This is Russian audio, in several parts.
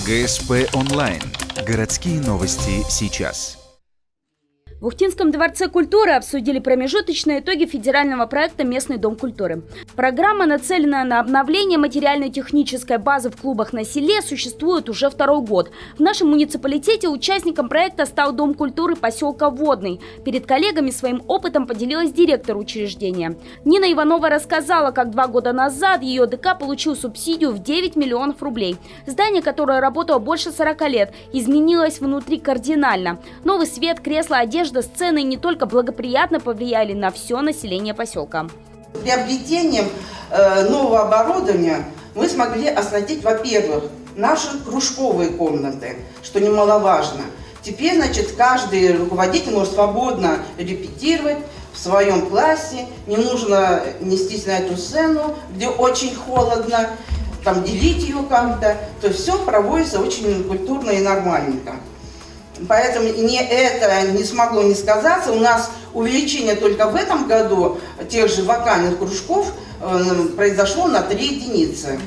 ГСП онлайн. Городские новости сейчас. В Ухтинском дворце культуры обсудили промежуточные итоги федерального проекта «Местный дом культуры». Программа, нацеленная на обновление материально-технической базы в клубах на селе, существует уже второй год. В нашем муниципалитете участником проекта стал Дом культуры поселка Водный. Перед коллегами своим опытом поделилась директор учреждения. Нина Иванова рассказала, как 2 года назад ее ДК получил субсидию в 9 миллионов рублей. Здание, которое работало больше 40 лет, изменилось внутри кардинально. Новый свет, кресла, одежда, сцены не только благоприятно повлияли на все население поселка. Приобретением нового оборудования мы смогли оснастить, во-первых, наши кружковые комнаты, что немаловажно. Теперь, значит, каждый руководитель может свободно репетировать в своем классе, не нужно нестись на эту сцену, где очень холодно, там делить ее как-то. То есть все проводится очень культурно и нормальненько. Поэтому это не смогло не сказаться. У нас увеличение только в этом году тех же вокальных кружков произошло на 3 единицы.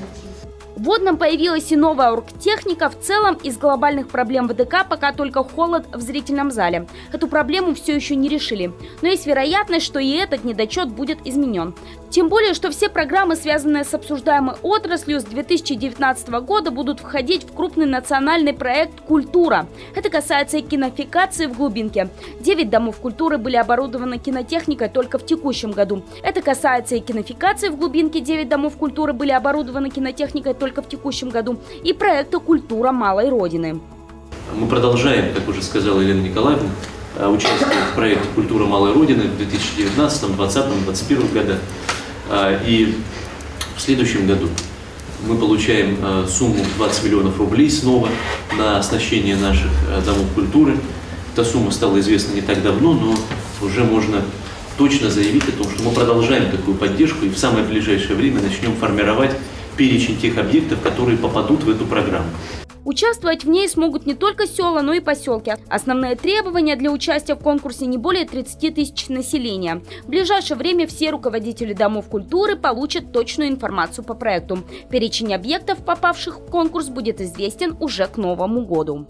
В Водном появилась и новая оргтехника. В целом, из глобальных проблем ВДК пока только холод в зрительном зале. Эту проблему все еще не решили. Но есть вероятность, что и этот недочет будет изменен. Тем более, что все программы, связанные с обсуждаемой отраслью, с 2019 года будут входить в крупный национальный проект «Культура». Это касается и кинофикации в глубинке. 9 домов культуры были оборудованы кинотехникой только в текущем году. Это касается и кинофикации в глубинке. 9 домов культуры были оборудованы кинотехникой только в текущем году. И проекта «Культура малой Родины». Мы продолжаем, как уже сказала Елена Николаевна, участвовать в проекте «Культура малой Родины» в 2019, 2020, 2021 годах. И в следующем году мы получаем сумму 20 миллионов рублей снова на оснащение наших домов культуры. Эта сумма стала известна не так давно, но уже можно точно заявить о том, что мы продолжаем такую поддержку и в самое ближайшее время начнем формировать перечень тех объектов, которые попадут в эту программу. Участвовать в ней смогут не только села, но и поселки. Основные требования для участия в конкурсе – не более 30 тысяч населения. В ближайшее время все руководители домов культуры получат точную информацию по проекту. Перечень объектов, попавших в конкурс, будет известен уже к Новому году.